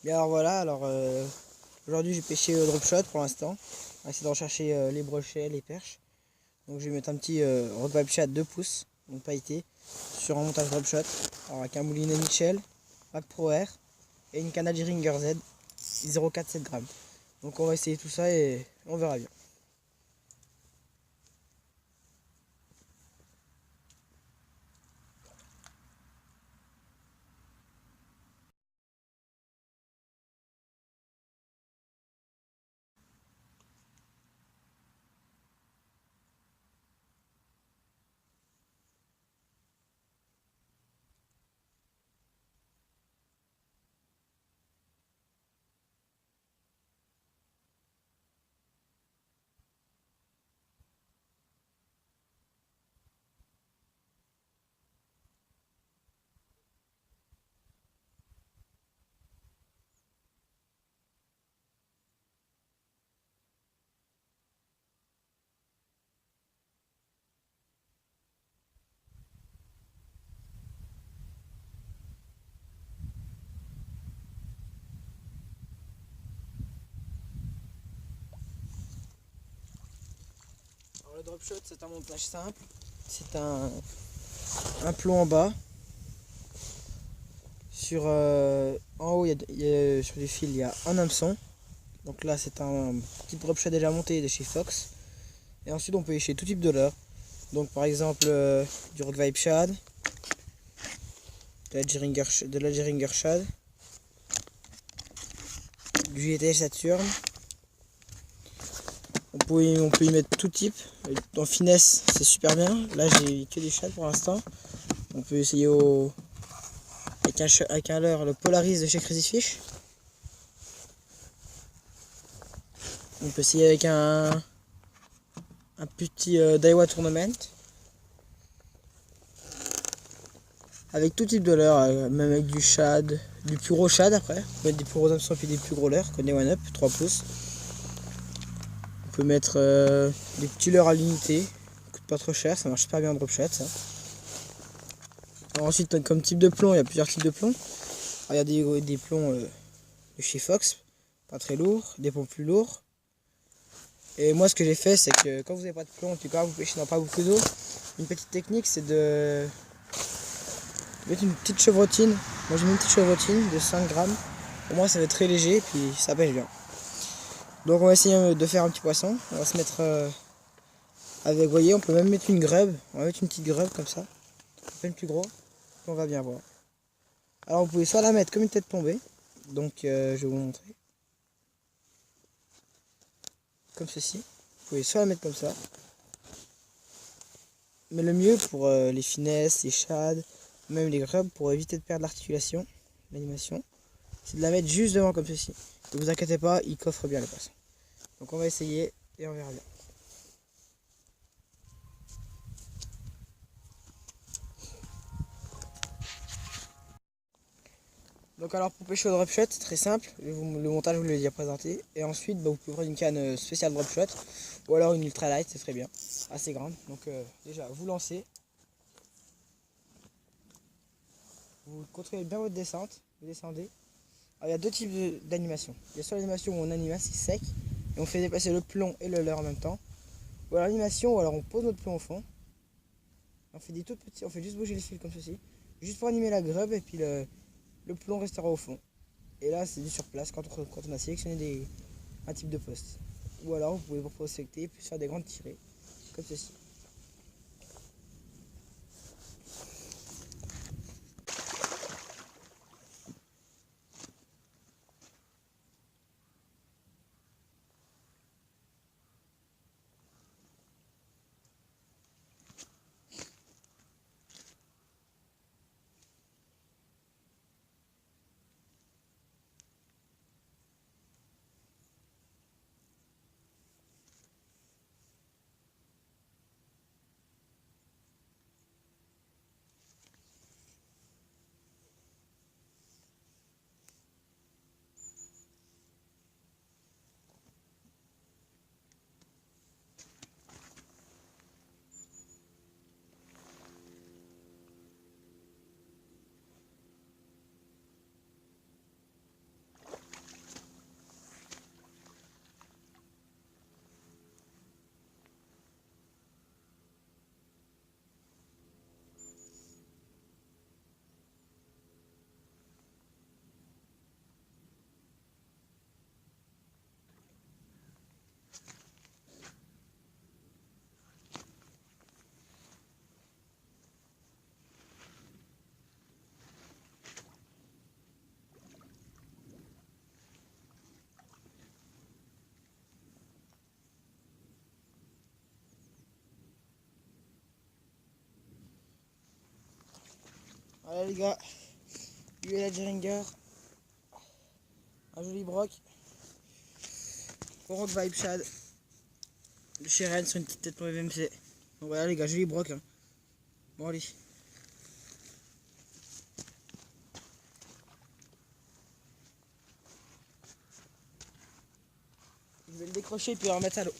Mais alors voilà, aujourd'hui j'ai pêché drop shot pour l'instant. On va essayer de rechercher les brochets, les perches. Donc je vais mettre un petit rock vibe chat 2 pouces, donc pailleté, sur un montage drop shot. Alors avec un moulinet Mitchell, Mac Pro R et une canne Ringer Z 0,47 grammes. Donc on va essayer tout ça et on verra bien. Alors le drop shot c'est un montage simple, c'est un plomb en bas. En haut, sur du fil, il y a un hameçon. Donc là, c'est un petit drop shot déjà monté de chez Fox. Et ensuite, on peut pêcher tout type de leurre. Donc par exemple, du Rock Vibe Shad, de la Geringer Shad, du GTS Saturn. On peut y mettre tout type. En finesse, c'est super bien. Là, j'ai que des shads pour l'instant. On peut essayer avec un leurre, le Polaris de chez Crazy Fish. On peut essayer avec un petit Daiwa Tournament. Avec tout type de leurre, même avec du shad, du plus gros shad après. On peut mettre des plus gros hameçons et des plus gros leurres, comme des One Up, 3 pouces. On peut mettre des petits leurres à l'unité, coûte pas trop cher, ça marche super bien en drop shot ça. Alors ensuite, comme type de plomb, il y a plusieurs types de plombs. Alors, il y a des plombs de chez Fox, pas très lourds, des plombs plus lourds. Et moi, ce que j'ai fait, c'est que quand vous n'avez pas de plomb, en tout cas, vous pêchez dans pas beaucoup d'eau, une petite technique, c'est de mettre une petite chevrotine. Moi, j'ai mis une petite chevrotine de 5 grammes. Pour moi, ça va être très léger, puis ça pêche bien. Donc, on va essayer de faire un petit poisson. On va se mettre avec, vous voyez, on peut même mettre une grève. On va mettre une petite grève comme ça, à peine plus gros, puis on va bien voir. Alors, vous pouvez soit la mettre comme une tête plombée, donc je vais vous montrer. Comme ceci. Vous pouvez soit la mettre comme ça. Mais le mieux pour les finesses, les shads, même les grubs, pour éviter de perdre l'articulation, l'animation, c'est de la mettre juste devant comme ceci. Ne vous inquiétez pas, il coffre bien le poisson. Donc on va essayer et on verra bien. Donc alors pour pêcher au drop shot, c'est très simple, le montage je vous l'ai déjà présenté. Et ensuite vous pouvez prendre une canne spéciale drop shot ou alors une ultralight, c'est très bien, assez grande. Donc déjà vous lancez, vous contrôlez bien votre descente, vous descendez. Alors, il y a deux types d'animation. Il y a soit l'animation où on anime assez sec et on fait déplacer le plomb et le leurre en même temps. Ou alors l'animation où alors on pose notre plomb au fond. On fait des tout petits, on fait juste bouger les fils comme ceci. Juste pour animer la grub et puis le plomb restera au fond. Et là c'est du sur place quand on a sélectionné un type de poste. Ou alors vous pouvez vous prospecter et puis faire des grandes tirées comme ceci. Voilà les gars, lui et la Jeringer. Un joli broc. Rock Vibe Shad. Le Sheren sur une petite tête pour MMC. Donc voilà les gars, joli broc. Hein. Bon allez. Je vais le décrocher puis le remettre à l'eau.